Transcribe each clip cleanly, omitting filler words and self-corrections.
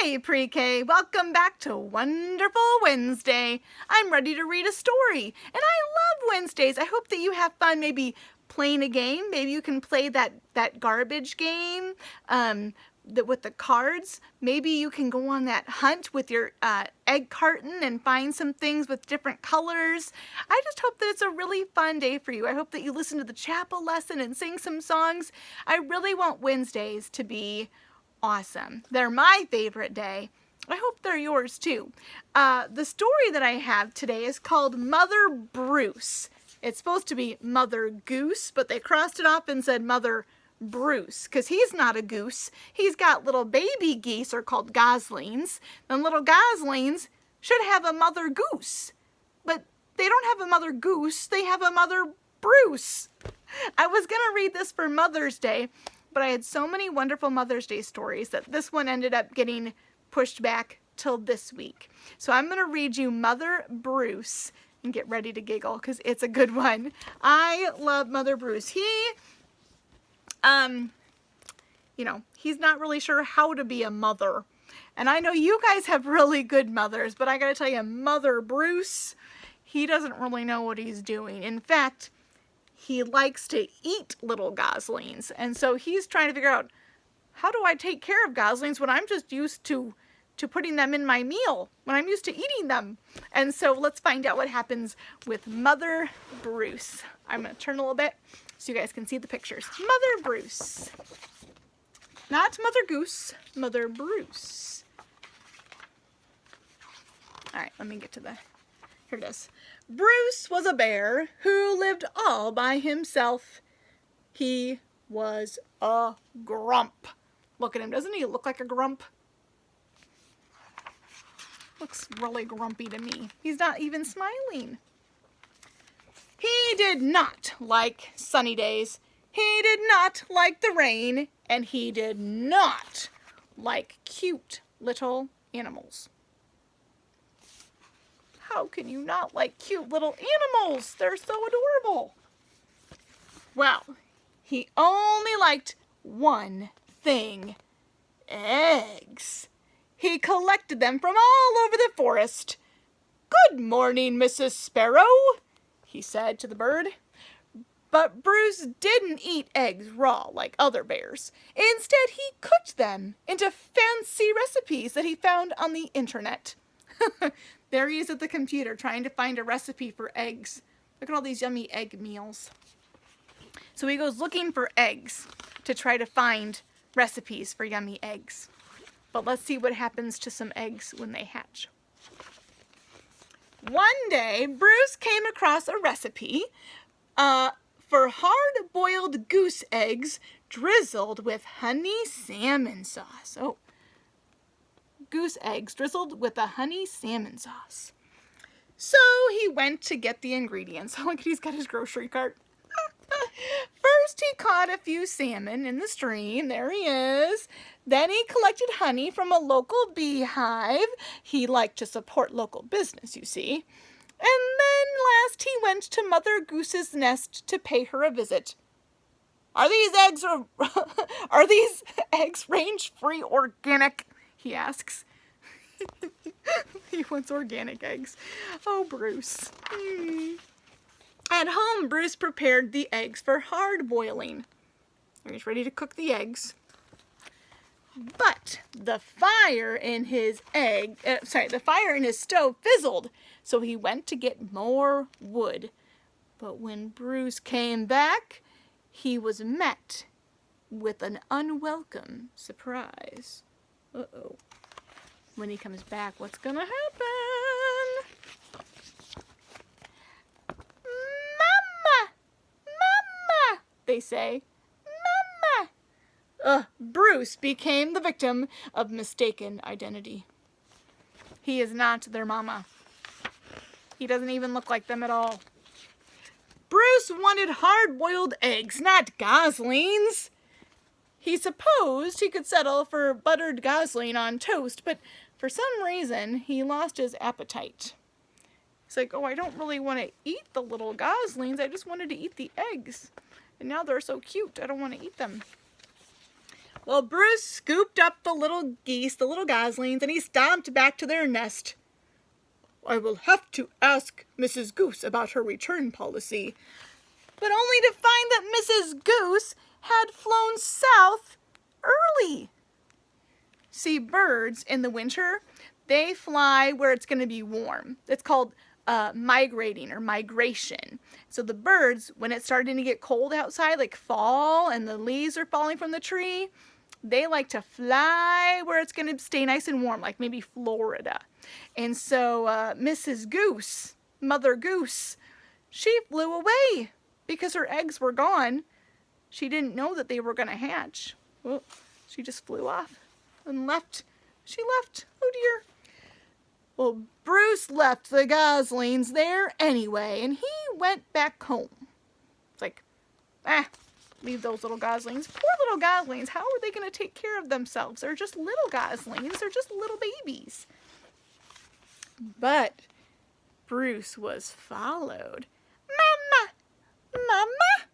Hey Pre-K, welcome back to Wonderful Wednesday. I'm ready to read a story, and I love Wednesdays. I hope that you have fun maybe playing a game. Maybe you can play that garbage game with the cards. Maybe you can go on that hunt with your egg carton and find some things with different colors. I just hope that it's a really fun day for you. I hope that you listen to the chapel lesson and sing some songs. I really want Wednesdays to be awesome. They're my favorite day. I hope they're yours too. The story that I have today is called Mother Bruce. It's supposed to be Mother Goose, but they crossed it off and said Mother Bruce, because he's not a goose. He's got little baby geese, are called goslings, and little goslings should have a Mother Goose. But they don't have a Mother Goose, they have a Mother Bruce. I was going to read this for Mother's Day, but I had so many wonderful Mother's Day stories that this one ended up getting pushed back till this week. So I'm going to read you Mother Bruce, and get ready to giggle because it's a good one. I love Mother Bruce. He's not really sure how to be a mother. And I know you guys have really good mothers, but I got to tell you, Mother Bruce, he doesn't really know what he's doing. In fact, he likes to eat little goslings. And so he's trying to figure out, how do I take care of goslings when I'm just used to putting them in my meal, when I'm used to eating them? And so let's find out what happens with Mother Bruce. I'm going to turn a little bit so you guys can see the pictures. Mother Bruce. Not Mother Goose, Mother Bruce. All right, let me get to here it is. Bruce was a bear who lived all by himself. He was a grump. Look at him. Doesn't he look like a grump? Looks really grumpy to me. He's not even smiling. He did not like sunny days. He did not like the rain. And he did not like cute little animals. How can you not like cute little animals? They're so adorable. Well, he only liked one thing: eggs. He collected them from all over the forest. "Good morning, Mrs. Sparrow," he said to the bird. But Bruce didn't eat eggs raw like other bears. Instead, he cooked them into fancy recipes that he found on the internet. There he is at the computer trying to find a recipe for eggs. Look at all these yummy egg meals. So he goes looking for eggs to try to find recipes for yummy eggs. But let's see what happens to some eggs when they hatch. One day, Bruce came across a recipe for hard-boiled goose eggs drizzled with honey salmon sauce. Oh, goose eggs drizzled with a honey salmon sauce. So he went to get the ingredients. Look, he's got his grocery cart. First, he caught a few salmon in the stream. There he is. Then he collected honey from a local beehive. He liked to support local business, you see. And then last he went to Mother Goose's nest to pay her a visit. Are these eggs range-free organic?" he asks. He wants organic eggs. Oh, Bruce. At home, Bruce prepared the eggs for hard boiling. He's ready to cook the eggs. But the fire in his stove fizzled, so he went to get more wood. But when Bruce came back, he was met with an unwelcome surprise. Uh-oh. When he comes back, what's gonna happen? "Mama! Mama!" they say. "Mama!" Bruce became the victim of mistaken identity. He is not their mama. He doesn't even look like them at all. Bruce wanted hard-boiled eggs, not goslings. He supposed he could settle for buttered gosling on toast, but for some reason, he lost his appetite. He's like, "Oh, I don't really want to eat the little goslings. I just wanted to eat the eggs. And now they're so cute, I don't want to eat them." Well, Bruce scooped up the little geese, the little goslings, and he stomped back to their nest. I will have to ask Mrs. Goose about her return policy. But only to find that Mrs. Goose had flown south early. See, birds in the winter, they fly where it's going to be warm. It's called migrating or migration. So the birds, when it's starting to get cold outside, like fall and the leaves are falling from the tree, they like to fly where it's going to stay nice and warm, like maybe Florida. And so Mrs. Goose, Mother Goose, she flew away because her eggs were gone. She didn't know that they were going to hatch. Well, she just flew off and left. She left. Oh dear. Well, Bruce left the goslings there anyway, and he went back home. It's like, leave those little goslings. Poor little goslings. How are they going to take care of themselves? They're just little goslings. They're just little babies. But Bruce was followed. Mama! Mama!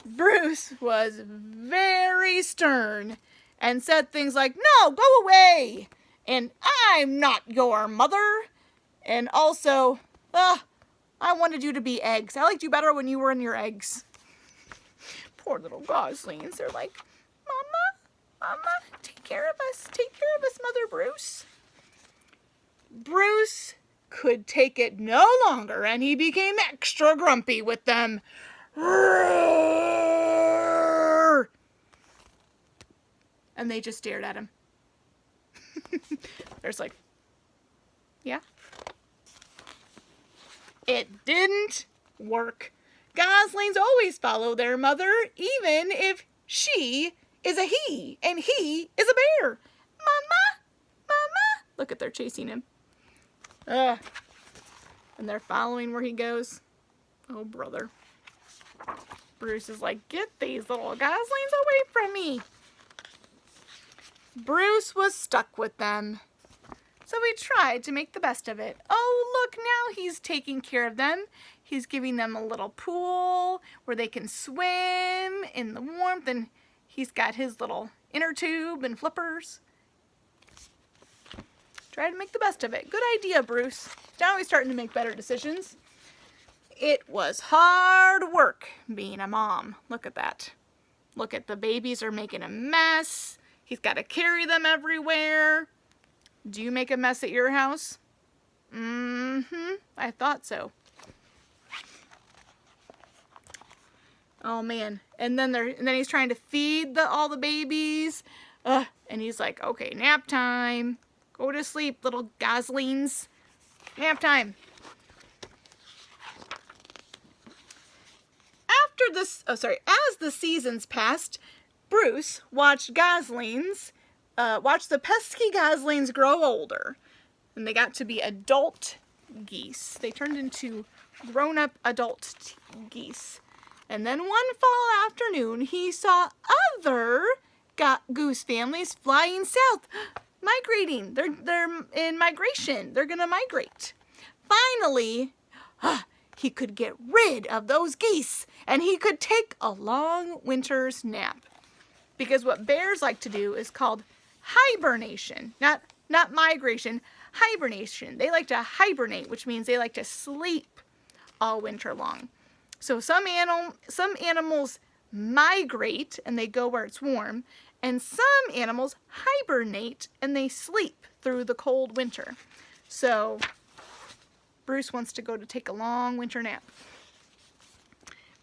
Bruce was very stern and said things like, no, go away! And I'm not your mother. And also, I wanted you to be eggs. I liked you better when you were in your eggs. Poor little goslings. They're like, Mama, take care of us. Take care of us, Mother Bruce. Bruce could take it no longer, and he became extra grumpy with them. And they just stared at him. There's like, yeah. It didn't work. Goslings always follow their mother, even if she is a he and he is a bear. Mama, Mama. Look at, they're chasing him. And they're following where he goes. Oh, brother. Bruce is like, get these little goslings away from me. Bruce was stuck with them. So he tried to make the best of it. Oh, look, now he's taking care of them. He's giving them a little pool where they can swim in the warmth, and he's got his little inner tube and flippers. Try to make the best of it. Good idea, Bruce. Now he's starting to make better decisions. It was hard work being a mom. Look at that. Look at the babies are making a mess. He's got to carry them everywhere. Do you make a mess at your house? I thought so. Oh man. And then he's trying to feed all the babies. And he's like, okay, nap time. Go to sleep, little goslings. Nap time. As the seasons passed, Bruce watched the pesky goslings grow older. And they got to be adult geese. They turned into grown-up adult geese. And then one fall afternoon, he saw other goose families flying south, migrating. They're in migration. They're going to migrate. Finally, he could get rid of those geese, and he could take a long winter's nap. Because what bears like to do is called hibernation, not migration, hibernation. They like to hibernate, which means they like to sleep all winter long. So some animals migrate and they go where it's warm, and some animals hibernate and they sleep through the cold winter. So Bruce wants to go to take a long winter nap.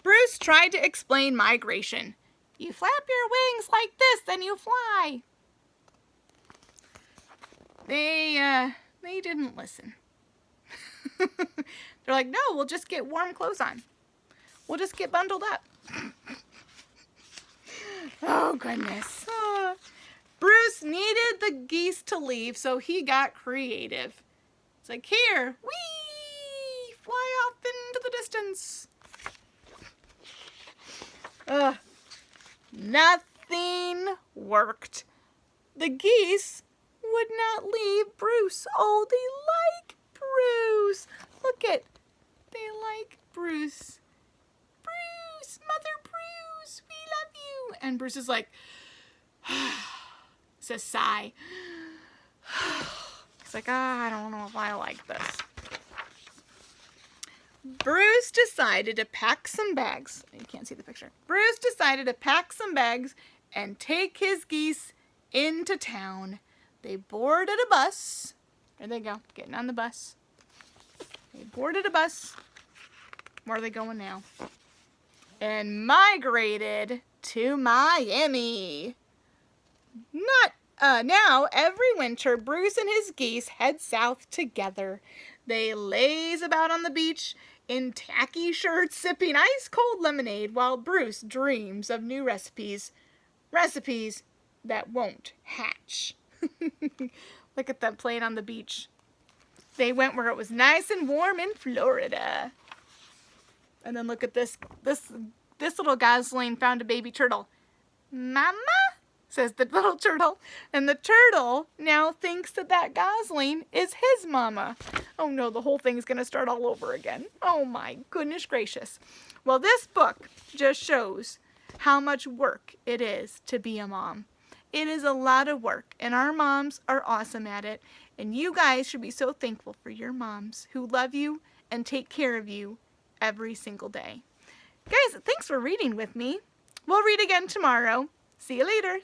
Bruce tried to explain migration. You flap your wings like this, then you fly. They didn't listen. They're like, no, we'll just get warm clothes on. We'll just get bundled up. Oh, goodness. Bruce needed the geese to leave, so he got creative. It's like, here, whee, fly off into the distance. Nothing worked. The geese would not leave Bruce. Oh, they like Bruce. Look at, they like Bruce. Bruce, Mother Bruce, we love you. And Bruce is like, It's a sigh. He's like, I don't know if I like this. Bruce decided to pack some bags. You can't see the picture. Bruce decided to pack some bags and take his geese into town. They boarded a bus. There they go, getting on the bus. They boarded a bus. Where are they going now? And migrated to Miami. Now, every winter, Bruce and his geese head south together. They laze about on the beach in tacky shirts, sipping ice-cold lemonade, while Bruce dreams of new recipes. Recipes that won't hatch. Look at them playing on the beach. They went where it was nice and warm in Florida. And then look at this little gosling found a baby turtle. Mama? Says the little turtle. And the turtle now thinks that gosling is his mama. Oh no, the whole thing's going to start all over again. Oh my goodness gracious. Well, this book just shows how much work it is to be a mom. It is a lot of work, and our moms are awesome at it. And you guys should be so thankful for your moms who love you and take care of you every single day. Guys, thanks for reading with me. We'll read again tomorrow. See you later.